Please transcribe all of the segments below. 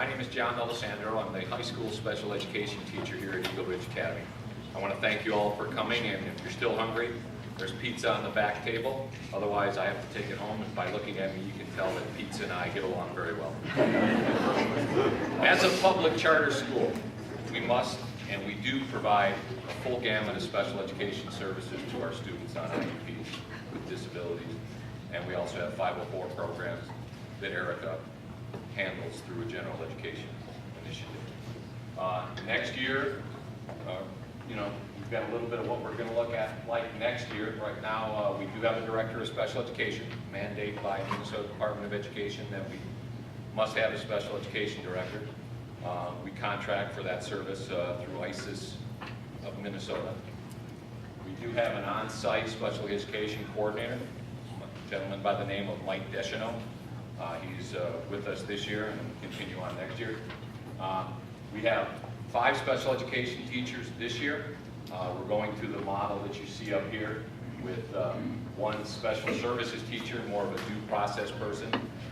My name is John D'Alessandro. I'm the high school special education teacher here at Eagle Ridge Academy. I want to thank you all for coming, and if you're still hungry, there's pizza on the back table. Otherwise, I have to take it home, and by looking at me, you can tell that pizza and I get along very well. As a public charter school, we must and we do provide a full gamut of special education services to our students on IEPs with disabilities, and we also have 504 programs that Erica handles through a general education initiative. Next year, we've got a little bit of what we're going to look at like next year. Right now, we do have a director of special education, mandate by Minnesota Department of Education that we must have a special education director. We contract for that service through ISIS of Minnesota. We do have an on-site special education coordinator, a gentleman by the name of Mike Deschanel. He's with us this year and will continue on next year. We have 5 special education teachers this year. We're going through the model that you see up here with one special services teacher, more of a due process person.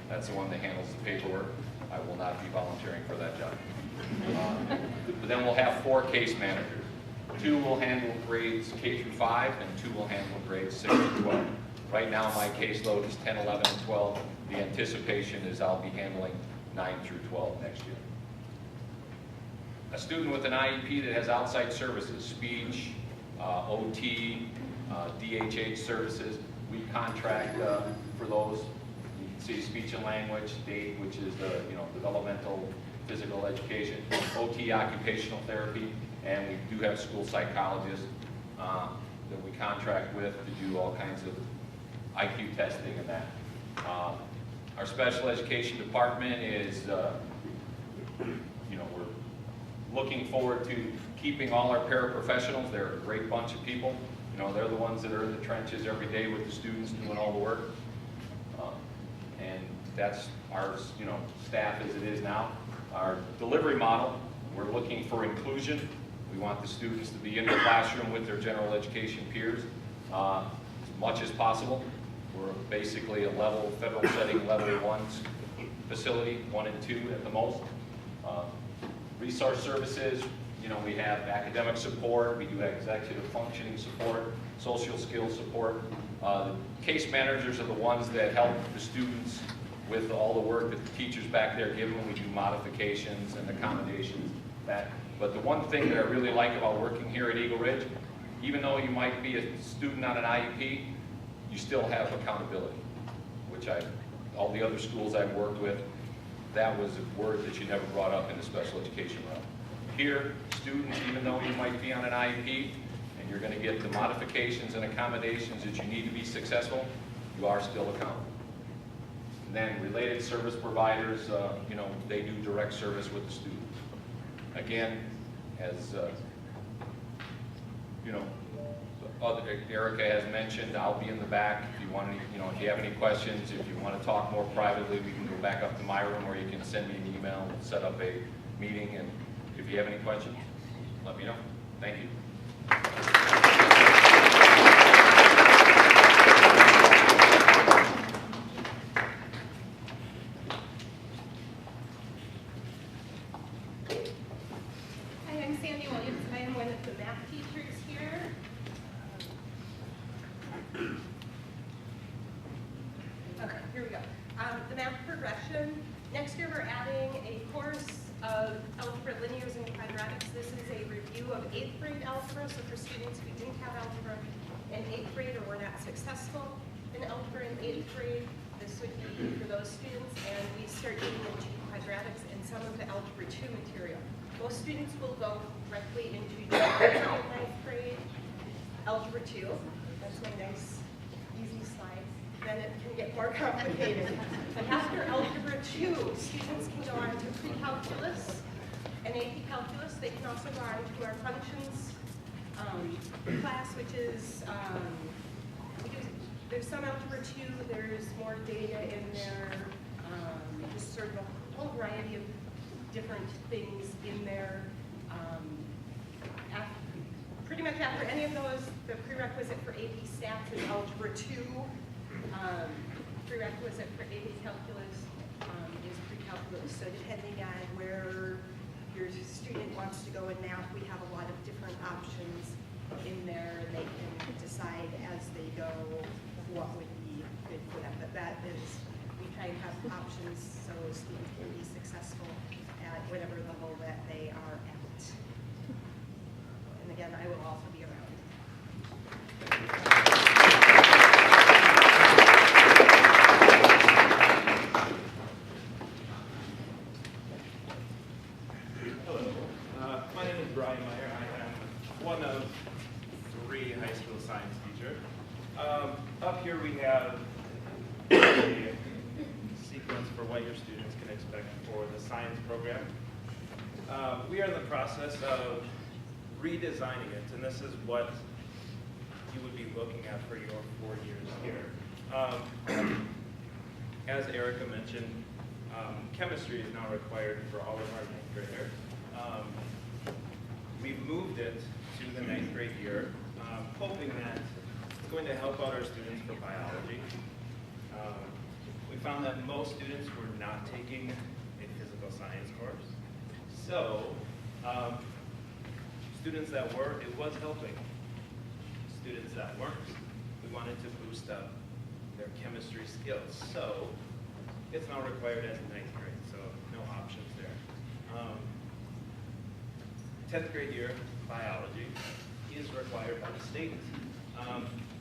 That's the one that handles the paperwork. I will not be volunteering for that job. But then we'll have 4 case managers. 2 will handle grades K through 5, and 2 will handle grades 6 to 12. Right now, my caseload is 10, 11, and 12. The anticipation is I'll be handling 9 through 12 next year. A student with an IEP that has outside services, speech, OT, DHH services, we contract for those. You can see speech and language, DATE, which is the developmental physical education, OT, occupational therapy, and we do have school psychologists that we contract with to do all kinds of IQ testing and that. Our special education department is, we're looking forward to keeping all our paraprofessionals. They're a great bunch of people. They're the ones that are in the trenches every day with the students doing all the work. And that's our, staff as it is now. Our delivery model, we're looking for inclusion. We want the students to be in the classroom with their general education peers as much as possible. We're basically a federal setting level 1 facility, 1 and 2 at the most. Resource services, we have academic support, we do have executive functioning support, social skills support. The case managers are the ones that help the students with all the work that the teachers back there give them. We do modifications and accommodations. But the one thing that I really like about working here at Eagle Ridge, even though you might be a student on an IEP, you still have accountability, which all the other schools I've worked with, that was a word that you never brought up in the special education realm. Here, students, even though you might be on an IEP, and you're going to get the modifications and accommodations that you need to be successful, you are still accountable. And then related service providers, they do direct service with the student. Again, as Erica has mentioned, I'll be in the back. If you want any, if you have any questions, if you want to talk more privately, we can go back up to my room, or you can send me an email and set up a meeting. And if you have any questions, let me know. Thank you. Hi, I'm Sandy Williams. I am one of the math teachers here. Okay, here we go. The math progression. Next year we're adding a course of algebra, linears, and quadratics. This is a review of 8th grade algebra, so for students who didn't have algebra in 8th grade or were not successful in algebra in 8th grade, this would be for those students, and we start getting into quadratics and some of the algebra 2 material. Most students will go directly into geometry in 9th grade, algebra 2. That's my nice, easy slide. Then it can get more complicated. But after algebra 2, students can go on to pre-calculus and AP calculus. They can also go on to our functions class, which is, there's some algebra 2, there's more data in there, just sort of a whole variety of different things in there. Pretty much after any of those, the prerequisite for AP Stats is Algebra 2, prerequisite for AP Calculus is pre-calculus. So depending on where your student wants to go in math, we have a lot of different options in there, and they can decide as they go what would be good for them. But that is, we try and have options so students can be successful at whatever level that they are at. And again, I will also be around. Hello, my name is Brian Meyer. I am one of 3 high school science teachers. Up here we have a sequence for what your students can expect for the science program. We are in the process of redesigning it, and this is what you would be looking at for your 4 years here. As Erica mentioned, chemistry is now required for all of our 9th graders. We've moved it to the 9th grade year, hoping that it's going to help out our students for biology. We found that most students were not taking a physical science course. So, students that were, it was helping. Students that weren't, we wanted to boost up their chemistry skills. So, it's now required as 9th grade, so no options there. 10th grade year, biology is required by the state.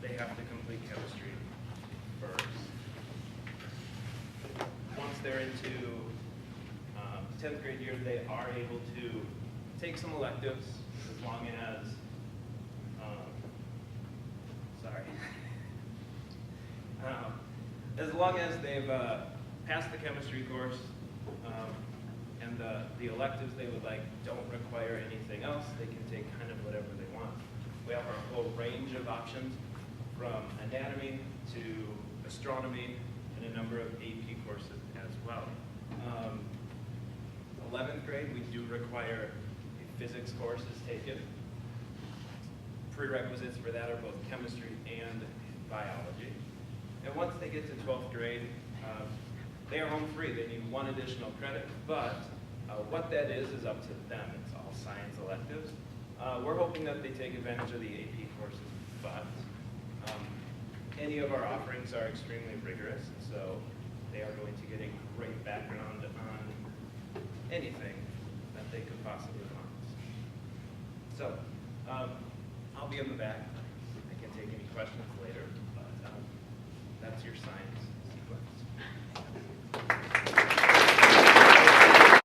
They have to complete chemistry first. Once they're into 10th grade year, they are able to take some electives as long as, as long as they've passed the chemistry course, and the electives they would like don't require anything else, they can take kind of whatever they want. We have our whole range of options from anatomy to astronomy and a number of AP courses as well. 11th grade, we do require a physics course is taken. Prerequisites for that are both chemistry and biology. And once they get to 12th grade, they are home free. They need 1 additional credit, but what that is up to them. It's all science electives. We're hoping that they take advantage of the AP courses, but any of our offerings are extremely rigorous, so they are going to get a great background on anything that they could possibly want. So, I'll be in the back. I can take any questions